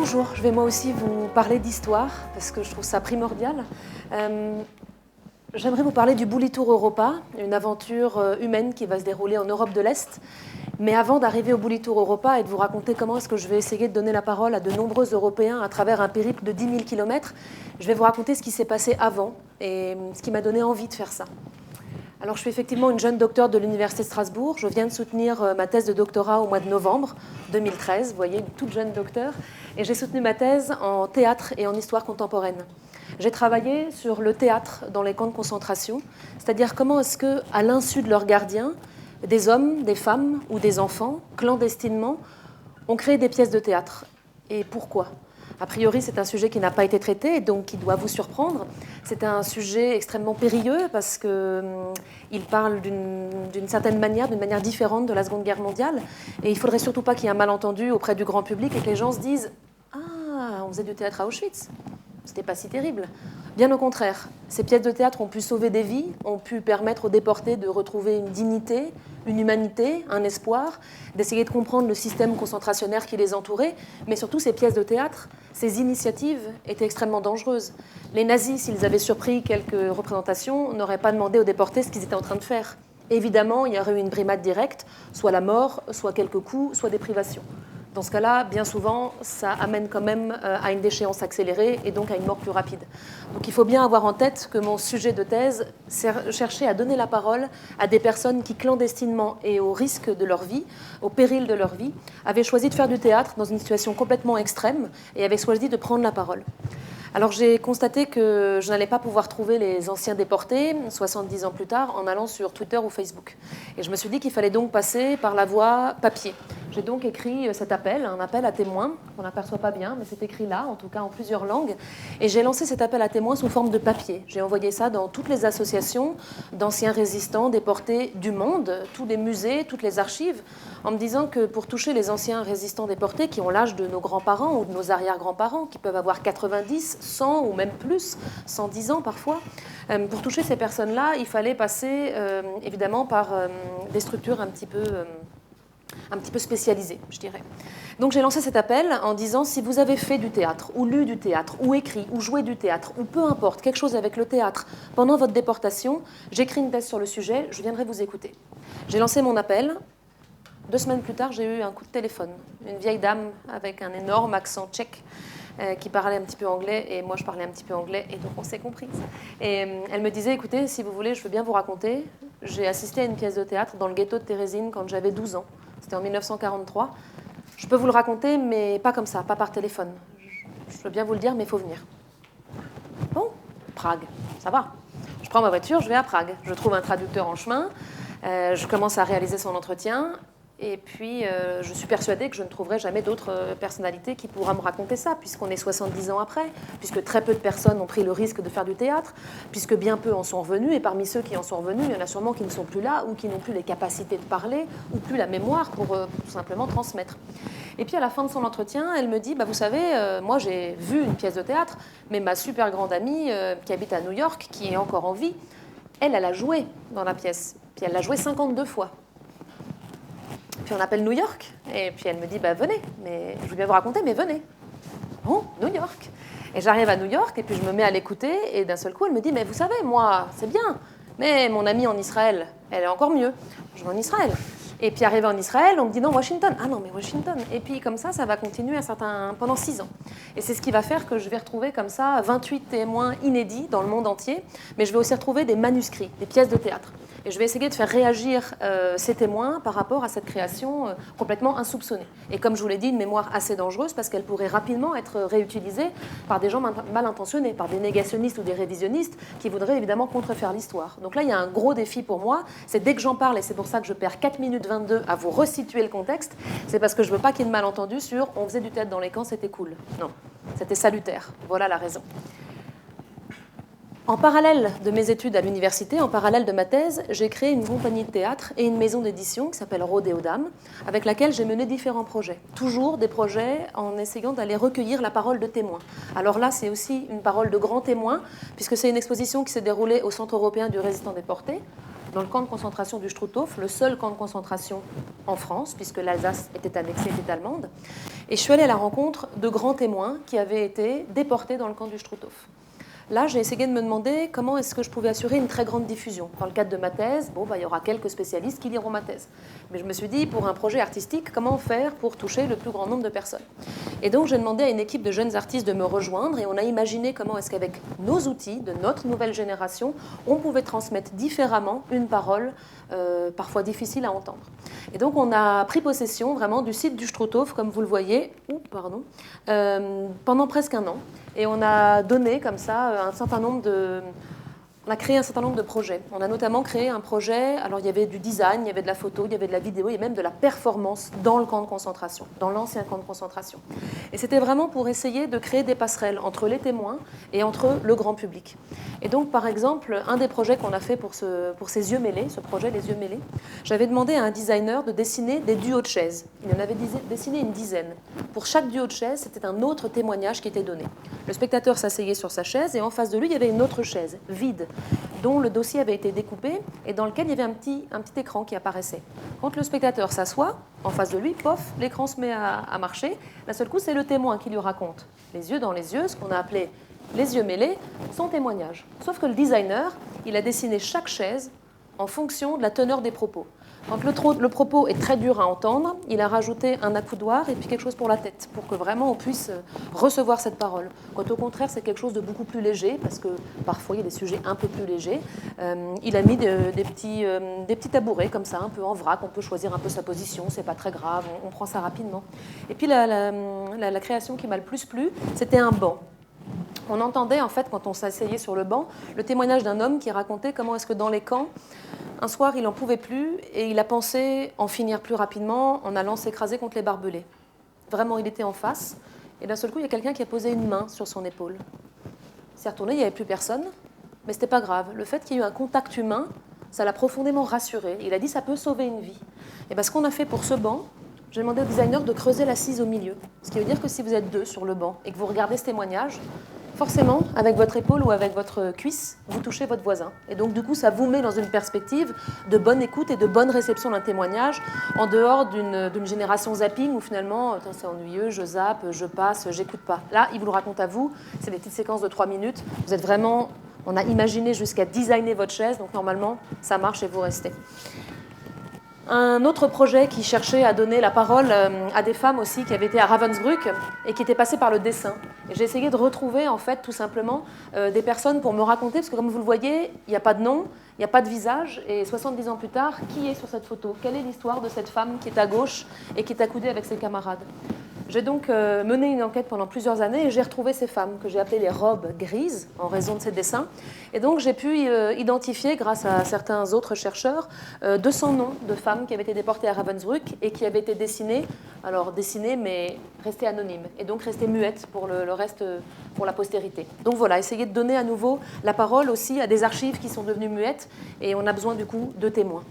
Bonjour, je vais moi aussi vous parler d'histoire, parce que je trouve ça primordial. J'aimerais vous parler du Bully Tour Europa, une aventure humaine qui va se dérouler en Europe de l'Est. Mais avant d'arriver au Bully Tour Europa et de vous raconter comment est-ce que je vais essayer de donner la parole à de nombreux Européens à travers un périple de 10 000 km, je vais vous raconter ce qui s'est passé avant et ce qui m'a donné envie de faire ça. Alors, je suis effectivement une jeune docteure de l'Université de Strasbourg. Je viens de soutenir ma thèse de doctorat au mois de novembre 2013. Vous voyez, une toute jeune docteure. Et j'ai soutenu ma thèse en théâtre et en histoire contemporaine. J'ai travaillé sur le théâtre dans les camps de concentration, c'est-à-dire comment est-ce que, à l'insu de leurs gardiens, des hommes, des femmes ou des enfants, clandestinement, ont créé des pièces de théâtre. Et pourquoi ? A priori, c'est un sujet qui n'a pas été traité et donc qui doit vous surprendre. C'est un sujet extrêmement périlleux parce qu'il parle d'une certaine manière, d'une manière différente de la Seconde Guerre mondiale. Et il ne faudrait surtout pas qu'il y ait un malentendu auprès du grand public et que les gens se disent « Ah, on faisait du théâtre à Auschwitz, c'était pas si terrible ». Bien au contraire, ces pièces de théâtre ont pu sauver des vies, ont pu permettre aux déportés de retrouver une dignité, une humanité, un espoir, d'essayer de comprendre le système concentrationnaire qui les entourait. Mais surtout, ces pièces de théâtre, ces initiatives étaient extrêmement dangereuses. Les nazis, s'ils avaient surpris quelques représentations, n'auraient pas demandé aux déportés ce qu'ils étaient en train de faire. Évidemment, il y aurait eu une brimade directe, soit la mort, soit quelques coups, soit des privations. Dans ce cas-là, bien souvent, ça amène quand même à une déchéance accélérée et donc à une mort plus rapide. Donc il faut bien avoir en tête que mon sujet de thèse cherchait à donner la parole à des personnes qui, clandestinement et au risque de leur vie, au péril de leur vie, avaient choisi de faire du théâtre dans une situation complètement extrême et avaient choisi de prendre la parole. Alors j'ai constaté que je n'allais pas pouvoir trouver les anciens déportés 70 ans plus tard en allant sur Twitter ou Facebook. Et je me suis dit qu'il fallait donc passer par la voie papier. J'ai donc écrit cet appel, un appel à témoins, qu'on n'aperçoit pas bien, mais c'est écrit là, en tout cas en plusieurs langues. Et j'ai lancé cet appel à témoins sous forme de papier. J'ai envoyé ça dans toutes les associations d'anciens résistants déportés du monde, tous les musées, toutes les archives, en me disant que pour toucher les anciens résistants déportés qui ont l'âge de nos grands-parents ou de nos arrière-grands-parents, qui peuvent avoir 90, 100 ou même plus, 110 ans parfois, pour toucher ces personnes-là, il fallait passer évidemment par des structures un petit peu spécialisées, je dirais. Donc j'ai lancé cet appel en disant si vous avez fait du théâtre, ou lu du théâtre, ou écrit, ou joué du théâtre, ou peu importe, quelque chose avec le théâtre pendant votre déportation, j'écris une thèse sur le sujet, je viendrai vous écouter. J'ai lancé mon appel. 2 semaines plus tard, j'ai eu un coup de téléphone. Une vieille dame avec un énorme accent tchèque qui parlait un petit peu anglais, et moi je parlais un petit peu anglais, et donc on s'est comprise. Et elle me disait, écoutez, si vous voulez, je veux bien vous raconter. J'ai assisté à une pièce de théâtre dans le ghetto de Térésine quand j'avais 12 ans. C'était en 1943. Je peux vous le raconter, mais pas comme ça, pas par téléphone. Je veux bien vous le dire, mais il faut venir. Bon, Prague, ça va. Je prends ma voiture, je vais à Prague. Je trouve un traducteur en chemin. Je commence à réaliser son entretien. Et puis, je suis persuadée que je ne trouverai jamais d'autre personnalité qui pourra me raconter ça, puisqu'on est 70 ans après, puisque très peu de personnes ont pris le risque de faire du théâtre, puisque bien peu en sont revenus, et parmi ceux qui en sont revenus, il y en a sûrement qui ne sont plus là, ou qui n'ont plus les capacités de parler, ou plus la mémoire pour tout simplement transmettre. Et puis, à la fin de son entretien, elle me dit, vous savez, moi j'ai vu une pièce de théâtre, mais ma super grande amie qui habite à New York, qui est encore en vie, elle a joué dans la pièce, puis elle l'a joué 52 fois. Puis on appelle New York, et puis elle me dit, venez, mais je veux bien vous raconter, mais venez. Bon, New York. Et j'arrive à New York, et puis je me mets à l'écouter, et d'un seul coup, elle me dit, mais vous savez, moi, c'est bien, mais mon amie en Israël, elle est encore mieux. Je vais en Israël. Et puis arrivé en Israël, on me dit non, Washington. Ah non, mais Washington. Et puis comme ça va continuer pendant 6 ans. Et c'est ce qui va faire que je vais retrouver comme ça 28 témoins inédits dans le monde entier, mais je vais aussi retrouver des manuscrits, des pièces de théâtre. Et je vais essayer de faire réagir ces témoins par rapport à cette création complètement insoupçonnée. Et comme je vous l'ai dit, une mémoire assez dangereuse parce qu'elle pourrait rapidement être réutilisée par des gens mal intentionnés, par des négationnistes ou des révisionnistes qui voudraient évidemment contrefaire l'histoire. Donc là, il y a un gros défi pour moi, c'est dès que j'en parle, et c'est pour ça que je perds 4 minutes 22 à vous resituer le contexte, c'est parce que je ne veux pas qu'il y ait de malentendu sur « on faisait du théâtre dans les camps, c'était cool ». Non, c'était salutaire. Voilà la raison. En parallèle de mes études à l'université, en parallèle de ma thèse, j'ai créé une compagnie de théâtre et une maison d'édition qui s'appelle Rodéo d'âme, avec laquelle j'ai mené différents projets. Toujours des projets en essayant d'aller recueillir la parole de témoins. Alors là, c'est aussi une parole de grands témoins, puisque c'est une exposition qui s'est déroulée au Centre européen du résistant déporté, dans le camp de concentration du Struthof, le seul camp de concentration en France, puisque l'Alsace était annexée, était allemande. Et je suis allée à la rencontre de grands témoins qui avaient été déportés dans le camp du Struthof. Là, j'ai essayé de me demander comment est-ce que je pouvais assurer une très grande diffusion. Dans le cadre de ma thèse, il y aura quelques spécialistes qui liront ma thèse. Mais je me suis dit, pour un projet artistique, comment faire pour toucher le plus grand nombre de personnes? Et donc, j'ai demandé à une équipe de jeunes artistes de me rejoindre et on a imaginé comment est-ce qu'avec nos outils de notre nouvelle génération, on pouvait transmettre différemment une parole parfois difficile à entendre. Et donc, on a pris possession vraiment du site du Struthof, comme vous le voyez, pendant presque un an. Et on a donné comme ça on a créé un certain nombre de projets. On a notamment créé un projet, alors il y avait du design, il y avait de la photo, il y avait de la vidéo, il y avait même de la performance dans le camp de concentration, dans l'ancien camp de concentration. Et c'était vraiment pour essayer de créer des passerelles entre les témoins et entre le grand public. Et donc, par exemple, un des projets qu'on a fait pour ces yeux mêlés, ce projet Les yeux mêlés, j'avais demandé à un designer de dessiner des duos de chaises. Il en avait dessiné une dizaine. Pour chaque duo de chaises, c'était un autre témoignage qui était donné. Le spectateur s'asseyait sur sa chaise et en face de lui, il y avait une autre chaise, vide, dont le dossier avait été découpé et dans lequel il y avait un petit écran qui apparaissait. Quand le spectateur s'assoit, en face de lui, pof, l'écran se met à marcher. D'un seul coup, c'est le témoin qui lui raconte, les yeux dans les yeux, ce qu'on a appelé les yeux mêlés, son témoignage. Sauf que le designer, il a dessiné chaque chaise en fonction de la teneur des propos. Quand le propos est très dur à entendre, il a rajouté un accoudoir et puis quelque chose pour la tête, pour que vraiment on puisse recevoir cette parole. Quand au contraire, c'est quelque chose de beaucoup plus léger, parce que parfois il y a des sujets un peu plus légers, il a mis des petits tabourets comme ça, un peu en vrac, on peut choisir un peu sa position, c'est pas très grave, on prend ça rapidement. Et puis la création qui m'a le plus plu, c'était un banc. On entendait en fait, quand on s'asseyait sur le banc, le témoignage d'un homme qui racontait comment est-ce que dans les camps, un soir, il n'en pouvait plus et il a pensé en finir plus rapidement en allant s'écraser contre les barbelés. Vraiment, il était en face et d'un seul coup, il y a quelqu'un qui a posé une main sur son épaule. Il s'est retourné, il n'y avait plus personne, mais ce n'était pas grave. Le fait qu'il y ait eu un contact humain, ça l'a profondément rassuré. Il a dit ça peut sauver une vie. Et bien, ce qu'on a fait pour ce banc, j'ai demandé au designer de creuser l'assise au milieu. Ce qui veut dire que si vous êtes deux sur le banc et que vous regardez ce témoignage, forcément, avec votre épaule ou avec votre cuisse, vous touchez votre voisin. Et donc, du coup, ça vous met dans une perspective de bonne écoute et de bonne réception d'un témoignage, en dehors d'une génération zapping où finalement, c'est ennuyeux, je zappe, je passe, j'écoute pas. Là, il vous le raconte à vous, c'est des petites séquences de 3 minutes. Vous êtes vraiment, on a imaginé jusqu'à designer votre chaise, donc normalement, ça marche et vous restez. Un autre projet qui cherchait à donner la parole à des femmes aussi qui avaient été à Ravensbrück et qui étaient passées par le dessin. Et j'ai essayé de retrouver en fait tout simplement des personnes pour me raconter, parce que comme vous le voyez, il n'y a pas de nom, il n'y a pas de visage, et 70 ans plus tard, qui est sur cette photo? Quelle est l'histoire de cette femme qui est à gauche et qui est accoudée avec ses camarades? J'ai donc mené une enquête pendant plusieurs années et j'ai retrouvé ces femmes que j'ai appelées les robes grises en raison de ces dessins. Et donc j'ai pu identifier, grâce à certains autres chercheurs, 200 noms de femmes qui avaient été déportées à Ravensbrück et qui avaient été dessinées mais restées anonymes et donc restées muettes pour le reste, pour la postérité. Donc voilà, essayer de donner à nouveau la parole aussi à des archives qui sont devenues muettes et on a besoin du coup de témoins.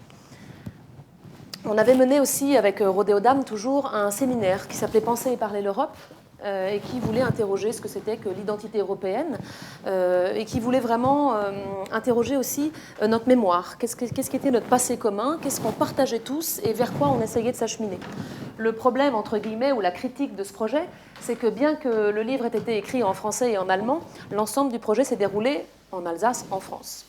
On avait mené aussi, avec Rodéodam, toujours un séminaire qui s'appelait « Penser et parler l'Europe » et qui voulait interroger ce que c'était que l'identité européenne et qui voulait vraiment interroger aussi notre mémoire. Qu'est-ce qu'était notre passé commun? Qu'est-ce qu'on partageait tous et vers quoi on essayait de s'acheminer? Le problème, entre guillemets, ou la critique de ce projet, c'est que bien que le livre ait été écrit en français et en allemand, l'ensemble du projet s'est déroulé en Alsace, en France.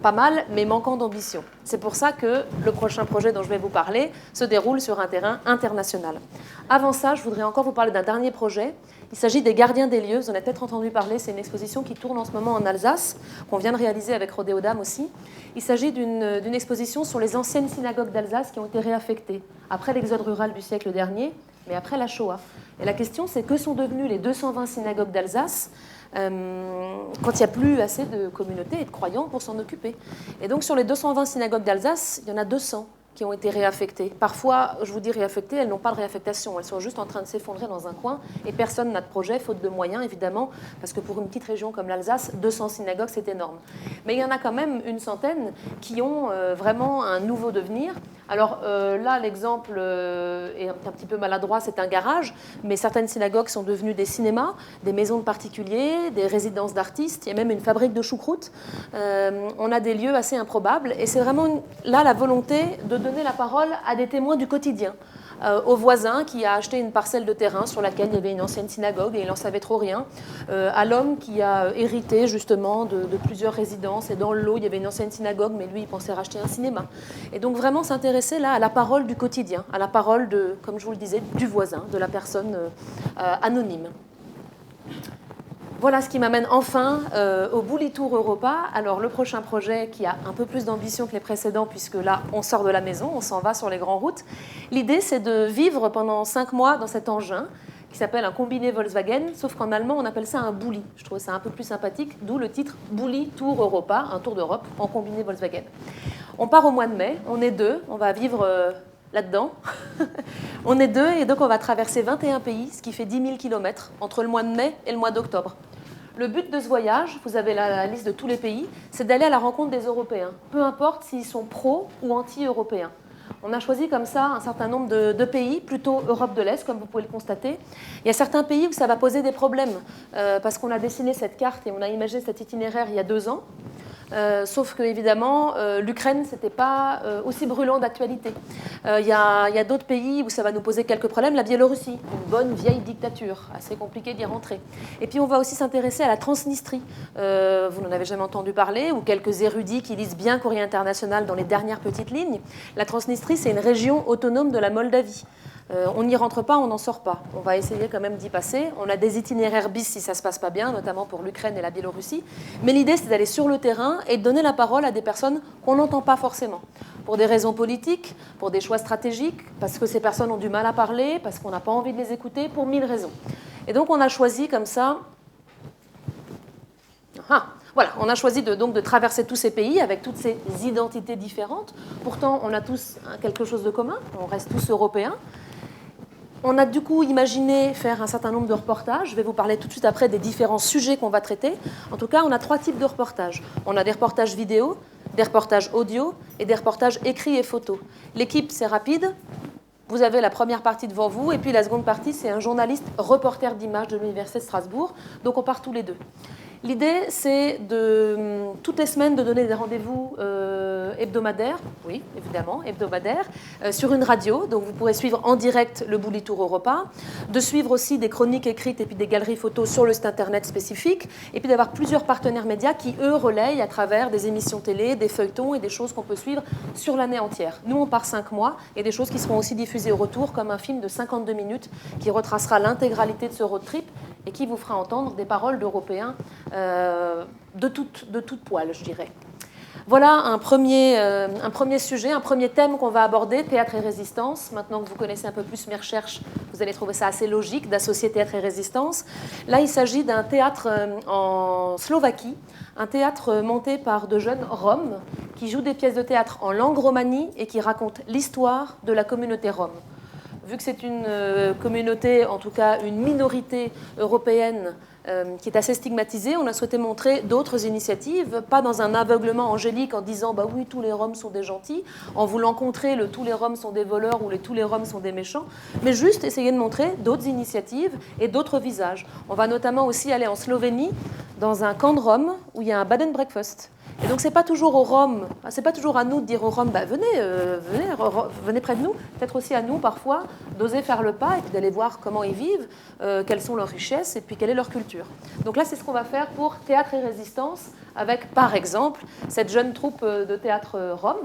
Pas mal, mais manquant d'ambition. C'est pour ça que le prochain projet dont je vais vous parler se déroule sur un terrain international. Avant ça, je voudrais encore vous parler d'un dernier projet. Il s'agit des Gardiens des lieux. Vous en avez peut-être entendu parler. C'est une exposition qui tourne en ce moment en Alsace, qu'on vient de réaliser avec Rodéodam aussi. Il s'agit d'une exposition sur les anciennes synagogues d'Alsace qui ont été réaffectées après l'exode rural du siècle dernier, mais après la Shoah. Et la question, c'est que sont devenues les 220 synagogues d'Alsace quand il n'y a plus assez de communautés et de croyants pour s'en occuper. Et donc sur les 220 synagogues d'Alsace, il y en a 200 qui ont été réaffectées. Parfois, je vous dis réaffectées, elles n'ont pas de réaffectation, elles sont juste en train de s'effondrer dans un coin et personne n'a de projet, faute de moyens évidemment, parce que pour une petite région comme l'Alsace, 200 synagogues c'est énorme. Mais il y en a quand même une centaine qui ont vraiment un nouveau devenir. Alors là, l'exemple est un petit peu maladroit, c'est un garage, mais certaines synagogues sont devenues des cinémas, des maisons de particuliers, des résidences d'artistes, il y a même une fabrique de choucroute. On a des lieux assez improbables et c'est vraiment là la volonté de donner la parole à des témoins du quotidien. Au voisin qui a acheté une parcelle de terrain sur laquelle il y avait une ancienne synagogue et il n'en savait trop rien, à l'homme qui a hérité justement de plusieurs résidences et dans le lot il y avait une ancienne synagogue mais lui il pensait racheter un cinéma. Et donc vraiment s'intéresser là à la parole du quotidien, à la parole de, comme je vous le disais, du voisin, de la personne anonyme. Voilà ce qui m'amène enfin au Bully Tour Europa. Alors le prochain projet qui a un peu plus d'ambition que les précédents puisque là on sort de la maison, on s'en va sur les grandes routes. L'idée c'est de vivre pendant 5 mois dans cet engin qui s'appelle un combiné Volkswagen, sauf qu'en allemand on appelle ça un Bully. Je trouve ça un peu plus sympathique, d'où le titre Bully Tour Europa, un tour d'Europe en combiné Volkswagen. On part au mois de mai, on est 2, on va vivre là-dedans. On est 2 et donc on va traverser 21 pays, ce qui fait 10 000 km entre le mois de mai et le mois d'octobre. Le but de ce voyage, vous avez la liste de tous les pays, c'est d'aller à la rencontre des Européens, peu importe s'ils sont pro ou anti-européens. On a choisi comme ça un certain nombre de pays, plutôt Europe de l'Est, comme vous pouvez le constater. Il y a certains pays où ça va poser des problèmes, parce qu'on a dessiné cette carte et on a imaginé cet itinéraire il y a 2 ans. Sauf que évidemment, l'Ukraine, c'était pas aussi brûlant d'actualité. Il y a d'autres pays où ça va nous poser quelques problèmes. La Biélorussie, une bonne vieille dictature, assez compliqué d'y rentrer. Et puis on va aussi s'intéresser à la Transnistrie. Vous n'en avez jamais entendu parler, ou quelques érudits qui lisent bien Courrier International dans les dernières petites lignes. La Transnistrie, c'est une région autonome de la Moldavie. On n'y rentre pas, on n'en sort pas. On va essayer quand même d'y passer. On a des itinéraires bis si ça ne se passe pas bien, notamment pour l'Ukraine et la Biélorussie. Mais l'idée, c'est d'aller sur le terrain et de donner la parole à des personnes qu'on n'entend pas forcément. Pour des raisons politiques, pour des choix stratégiques, parce que ces personnes ont du mal à parler, parce qu'on n'a pas envie de les écouter, pour 1000 raisons. Et donc on a choisi comme ça... Voilà, on a choisi donc de traverser tous ces pays avec toutes ces identités différentes. Pourtant, on a tous quelque chose de commun, on reste tous européens. On a du coup imaginé faire un certain nombre de reportages. Je vais vous parler tout de suite après des différents sujets qu'on va traiter. En tout cas, on a 3 types de reportages. On a des reportages vidéo, des reportages audio et des reportages écrits et photos. L'équipe, c'est rapide. Vous avez la première partie devant vous et puis la seconde partie, c'est un journaliste reporter d'images de l'Université de Strasbourg. Donc on part tous les 2. L'idée, c'est toutes les semaines de donner des rendez-vous hebdomadaires, oui, évidemment, hebdomadaires, sur une radio. Donc vous pourrez suivre en direct le Bully Tour Europa, de suivre aussi des chroniques écrites et puis des galeries photos sur le site internet spécifique, et puis d'avoir plusieurs partenaires médias qui, eux, relayent à travers des émissions télé, des feuilletons et des choses qu'on peut suivre sur l'année entière. Nous, on part 5 mois, et des choses qui seront aussi diffusées au retour, comme un film de 52 minutes qui retracera l'intégralité de ce road trip et qui vous fera entendre des paroles d'Européens de toute poil, je dirais. Voilà un premier sujet, un premier thème qu'on va aborder, théâtre et résistance. Maintenant que vous connaissez un peu plus mes recherches, vous allez trouver ça assez logique d'associer théâtre et résistance. Là, il s'agit d'un théâtre en Slovaquie, un théâtre monté par de jeunes Roms qui jouent des pièces de théâtre en langue romanie et qui racontent l'histoire de la communauté rome. Vu que c'est une communauté, en tout cas une minorité européenne qui est assez stigmatisée, on a souhaité montrer d'autres initiatives, pas dans un aveuglement angélique en disant bah oui, tous les Roms sont des gentils, en voulant contrer le tous les Roms sont des voleurs ou tous les Roms sont des méchants, mais juste essayer de montrer d'autres initiatives et d'autres visages. On va notamment aussi aller en Slovénie, dans un camp de Roms où il y a un bed and breakfast. Et donc c'est pas toujours aux Roms, c'est pas toujours à nous de dire aux Roms, bah, venez près de nous. Peut-être aussi à nous parfois d'oser faire le pas et puis d'aller voir comment ils vivent, quelles sont leurs richesses et puis quelle est leur culture. Donc là c'est ce qu'on va faire pour Théâtre et Résistance avec par exemple cette jeune troupe de théâtre Rom.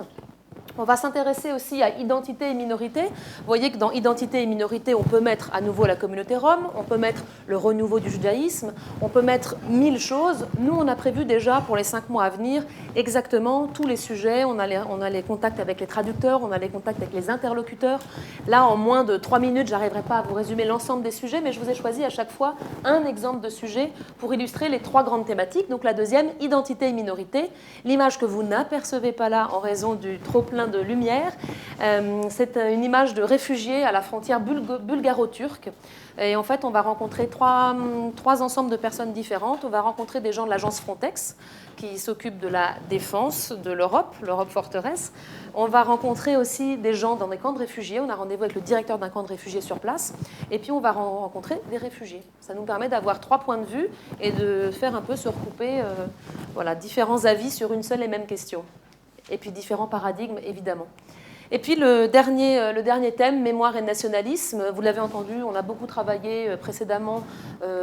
On va s'intéresser aussi à identité et minorité. Vous voyez que dans identité et minorité, on peut mettre à nouveau la communauté rome, on peut mettre le renouveau du judaïsme, on peut mettre 1000 choses. Nous, on a prévu déjà pour les 5 mois à venir exactement tous les sujets. On a les contacts avec les traducteurs, on a les contacts avec les interlocuteurs. Là, en moins de 3 minutes, je n'arriverai pas à vous résumer l'ensemble des sujets, mais je vous ai choisi à chaque fois un exemple de sujet pour illustrer les 3 grandes thématiques. Donc la deuxième, identité et minorité. L'image que vous n'apercevez pas là en raison du trop-plein plein de lumière. C'est une image de réfugiés à la frontière bulgaro-turque. Et en fait, on va rencontrer trois ensembles de personnes différentes. On va rencontrer des gens de l'agence Frontex, qui s'occupent de la défense de l'Europe forteresse. On va rencontrer aussi des gens dans des camps de réfugiés. On a rendez-vous avec le directeur d'un camp de réfugiés sur place. Et puis, on va rencontrer des réfugiés. Ça nous permet d'avoir 3 points de vue et de faire un peu se recouper différents avis sur une seule et même question. Et puis, différents paradigmes, évidemment. Et puis le dernier thème, mémoire et nationalisme, vous l'avez entendu, on a beaucoup travaillé précédemment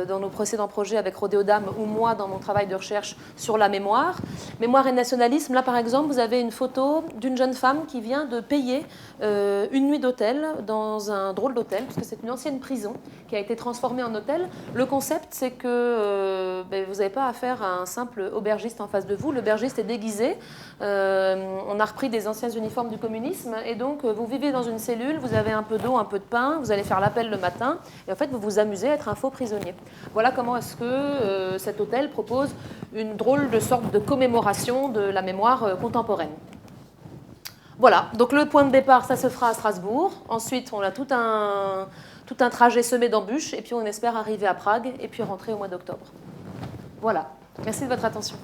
dans nos précédents projets avec Rodéodame ou moi dans mon travail de recherche sur la mémoire. Mémoire et nationalisme, là par exemple, vous avez une photo d'une jeune femme qui vient de payer une nuit d'hôtel dans un drôle d'hôtel, puisque c'est une ancienne prison qui a été transformée en hôtel. Le concept, c'est que vous n'avez pas affaire à un simple aubergiste en face de vous. L'aubergiste est déguisé. On a repris des anciens uniformes du communisme. Et donc, vous vivez dans une cellule, vous avez un peu d'eau, un peu de pain, vous allez faire l'appel le matin, et en fait, vous vous amusez à être un faux prisonnier. Voilà comment est-ce que cet hôtel propose une drôle de sorte de commémoration de la mémoire contemporaine. Voilà, donc le point de départ, ça se fera à Strasbourg. Ensuite, on a tout un trajet semé d'embûches, et puis on espère arriver à Prague, et puis rentrer au mois d'octobre. Voilà, merci de votre attention.